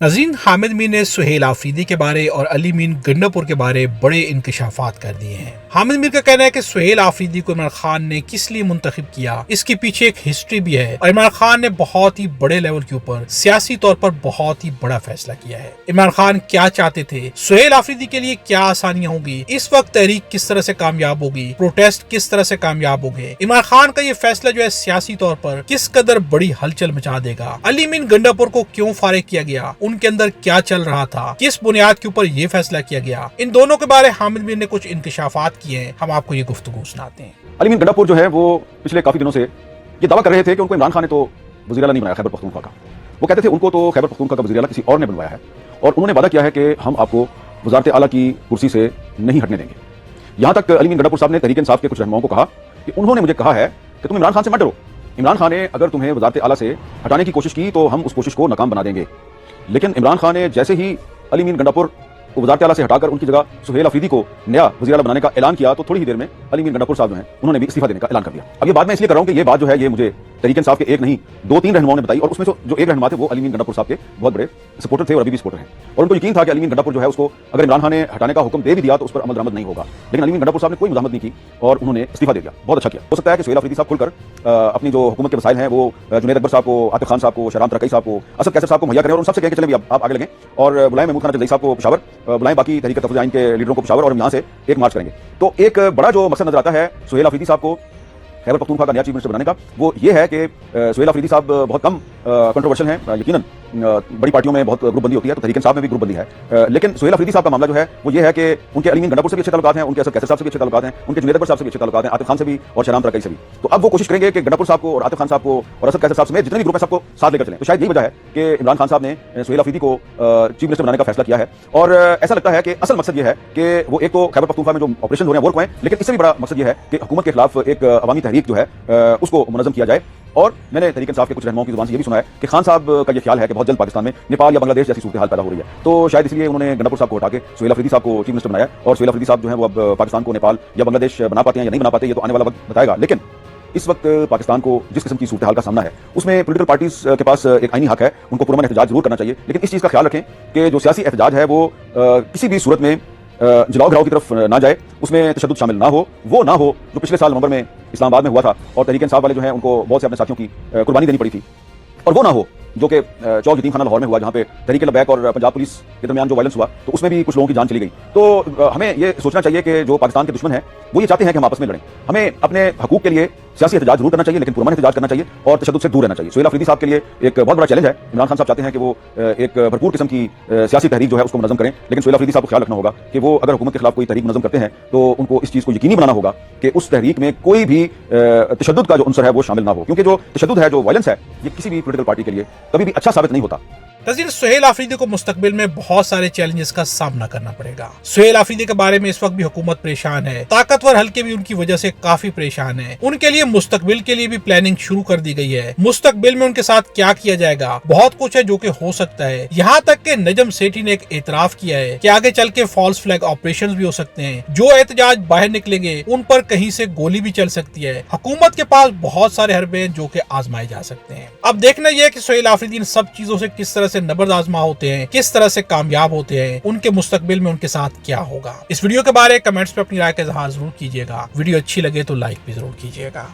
नज़ीर हामिद मीर ने सुहेल आफरीदी के बारे और अली मीन गंडापुर के बारे बड़े इंकशाफात कर दिए हैं। हामिद मीर का कहना है कि सुहेल आफरीदी को इमरान खान ने किस लिए मुंतखब किया, इसके पीछे एक हिस्ट्री भी है और इमरान खान ने बहुत ही बड़े लेवल के ऊपर सियासी तौर पर बहुत ही बड़ा फैसला किया है। इमरान खान क्या चाहते थे, सुहेल आफरीदी के लिए क्या आसानियां होंगी, इस वक्त तहरीक किस तरह से कामयाब होगी, प्रोटेस्ट किस तरह से कामयाब होंगे, इमरान खान का ये फैसला जो है सियासी तौर पर किस कदर बड़ी हलचल मचा देगा, अली मीन गंडापुर को क्यों फारिग किया गया, उनके अंदर क्या चल रहा था, किस बुनियाद के ऊपर ये फैसला किया गया, इन दोनों के बारे हामिद मीर ने कुछ इंकशाफात किए हैं। हम आपको ये गुफ्तगू सुनाते हैं। अली मीन गंडापुर जो है वो पिछले काफी दिनों से ये दावा कर रहे थे कि उनको इमरान खान ने तो वज़ीर आला नहीं बनाया खैबर पख्तूनख्वा का। वो कहते थे उनको तो खैबर पख्तूनख्वा का वज़ीर आला किसी और ने बनवाया है और उन्होंने वादा किया है कि हम आपको वज़ारत आला की कुर्सी से नहीं हटने देंगे। यहाँ तक अली मीन गंडापुर साहब ने तहरीक इंसाफ के कुछ रहनुमाओं को कहा कि उन्होंने मुझे कहा है कि तुम इमरान खान से मत डरो, इमरान खान ने अगर तुम्हें वज़ारत आला से हटाने की कोशिश की तो हम उस कोशिश को नाकाम बना देंगे। लेकिन इमरान खान ने जैसे ही अली मीन गंडापुर को वज़ारत आला से हटाकर उनकी जगह सुहेल आफरीदी को नया वज़ीर आला बनाने का ऐलान किया तो थोड़ी ही देर में अली मीन गंडापुर साहब जो हैं उन्होंने भी इस्तीफा देने का ऐलान कर दिया। अब ये बात मैं इसलिए कर रहा हूं कि ये बात जो है ये मुझे तहरीक इंसाफ के एक नहीं 2-3 रहनुमाओं ने बताई और उसमें जो एक रहनुमा थे वो अली मीन गंडापुर साहब के बहुत बड़े सपोर्टर थे और अभी भी सपोर्टर हैं और उनको यकीन था कि अली मीन गंडापुर जो है उसको अगर इमरान खान ने हटाने का हुक्म दे भी दिया तो उस पर अमल दरामद नहीं होगा। लेकिन अली मीन गंडापुर साहब ने कोई मुज़ाहमत नहीं की और उन्होंने इस्तीफा दे दिया। बहुत अच्छा किया। हो सकता है कि सुहेल आफरीदी साहब खुलकर अपनी जो हुकूमत के मसाइल हैं वो जुनैद अकबर साहब को, आतिफ खान साहब को, शहराम तरकई साहब को, असद कैसर साहब को मुहैया करें और उन सबसे कहें कि चलें भी आप आगे लगें और बुलाएं महमूद खान जरदाई साहब को पेशावर, बुलाएं बाकी तहरीक तफज़्ज़ुल आइन के लीडरों को पेशावर और हम यहाँ से एक मार्च करेंगे। तो एक बड़ा जो मकसद नजर आता है सुहेल आफरीदी साहब को खैबर पख्तूनख्वा का नया चीफ मिनिस्टर बनाने का, वो ये है कि सुहेल आफरीदी साहब बहुत कम कंट्रोवर्शियल हैं। यकीनन बड़ी पार्टियों में बहुत ग्रुप बंदी होती है तो तहरीक इंसाफ में भी ग्रुप बंदी है, लेकिन सुहेल आफरीदी साहब का मामला जो है वो ये है कि उनके अली मीन गंडापुर से भी अच्छे ताल्लुकात हैं, उनके असद कैसर साहब से भी अच्छे ताल्लुकात हैं, उनके जुनैद अकबर साहब से भी अच्छे ताल्लुकात हैं, आतिफ खान से भी और शहराम तरकई से भी। तो अब वो कोशिश करेंगे कि गंडापुर साहब को और आतिफ खान साहब को और असद कैसर साहब समेत जितने भी ग्रुप है सबको साथ लेकर चलें। तो शायद यही वजह है कि इमरान खान साहब ने सुहेल आफरीदी को चीफ मिनिस्टर बनाने का फैसला किया है और ऐसा लगता है कि असल मकसद ये है कि वो एक तो खैबर पख्तूनख्वा में जो ऑपरेशन हो रहे हैं वो रुकवाएं, लेकिन इससे भी बड़ा मकसद ये है कि हुकूमत के खिलाफ एक अवामी तहरीक जो है उसको मुनज़्ज़म किया जाए। और मैंने तहरीक इंसाफ के कुछ रहनुमाओं की जुबान से ये भी सुना है कि खान साहब का ये ख्याल है कि बहुत जल्द पाकिस्तान में नेपाल या बांग्लादेश जैसी सूरत हाल पैदा हो रही है, तो शायद इसलिए उन्होंने गंडापुर साहब को हटा के सुहेल आफरीदी साहब को चीफ मिनिस्टर बनाया और सुहेल आफरीदी साहब जो है वो अब पाकिस्तान को नेपाल या बांग्लादेश बना पाते हैं या नहीं बना पाते ये तो आने वाला वक्त बताएगा। लेकिन इस वक्त पाकिस्तान को जिस किस्म की सूरत हाल का सामना है उसमें पॉलिटिकल पार्टीज के पास एक आईनी हक है, उनको पुरअमन एहतजाज जरूर करना चाहिए, लेकिन इस चीज़ का ख्याल रखें कि जो सियासी एहतजाज है वो किसी भी सूरत में जलाओ घराव की तरफ ना जाए, उसमें तशद्दुद शामिल ना हो, वो ना हो जो पिछले साल नवंबर में इस्लामाबाद में हुआ था और तहरीक इंसाफ वाले जो हैं उनको बहुत से अपने साथियों की कुर्बानी देनी पड़ी थी, और वो ना हो जो कि चौक यतीम खाना लाहौर में हुआ जहाँ पे तहरीक लबैक और पंजाब पुलिस के दरमियान जो वायलेंस हुआ तो उसमें भी कुछ लोगों की जान चली गई। तो हमें ये सोचना चाहिए कि जो पाकिस्तान के दुश्मन हैं वो ये चाहते हैं कि हम आपस में लड़ें, हमें अपने हकूक के लिए सियासी एहतजाज जरूर करना चाहिए लेकिन पुरअमन एहतजाज करना चाहिए और तशद्दुद से दूर रहना चाहिए। सुहेल आफरीदी साहब के लिए एक बहुत बड़ा चैलेंज है। इमरान खान साहब चाहते हैं कि वो एक भरपूर किस्म की सियासी तहरीक जो है उसको मुनज़्ज़म करें, लेकिन सुहेल आफरीदी साहब को ख्याल रखना होगा कि वो अगर हुकूमत के खिलाफ कोई तहरीक मुनज़्ज़म करते हैं तो उनको इस चीज़ को यकीनी बनाना होगा कि उस तहरीक में कोई भी तशद्दुद का जो अंसर है वो शामिल ना हो, क्योंकि जो तशद्दुद है, जो वायलेंस है, ये किसी भी पॉलिटिकल पार्टी के लिए कभी भी अच्छा साबित नहीं होता। नज़ीर सुहेल आफरीदी को मुस्तकबिल में बहुत सारे चैलेंजेस का सामना करना पड़ेगा। सुहेल आफरीदी के बारे में इस वक्त भी हुकूमत परेशान है, ताकतवर हल्के भी उनकी वजह से काफी परेशान है। उनके लिए मुस्तकबिल के लिए भी प्लानिंग शुरू कर दी गई है। मुस्तकबिल में उनके साथ क्या किया जाएगा, बहुत कुछ है जो कि हो सकता है। यहाँ तक के नजम सेठी ने एक एतराफ किया है कि आगे चल के फॉल्स फ्लैग ऑपरेशन भी हो सकते हैं, जो एहतजाज बाहर निकलेंगे उन पर कहीं से गोली भी चल सकती है। हुकूमत के पास बहुत सारे हरबे हैं जो कि आजमाए जा सकते हैं। अब देखना यह है कि सुहेल आफरीदी इन सब चीजों से किस तरह से नबर्द आजमा होते हैं, किस तरह से कामयाब होते हैं, उनके मुस्तकबिल में उनके साथ क्या होगा। इस वीडियो के बारे में कमेंट्स पे अपनी राय का इजहार जरूर कीजिएगा। वीडियो अच्छी लगे तो लाइक भी जरूर कीजिएगा।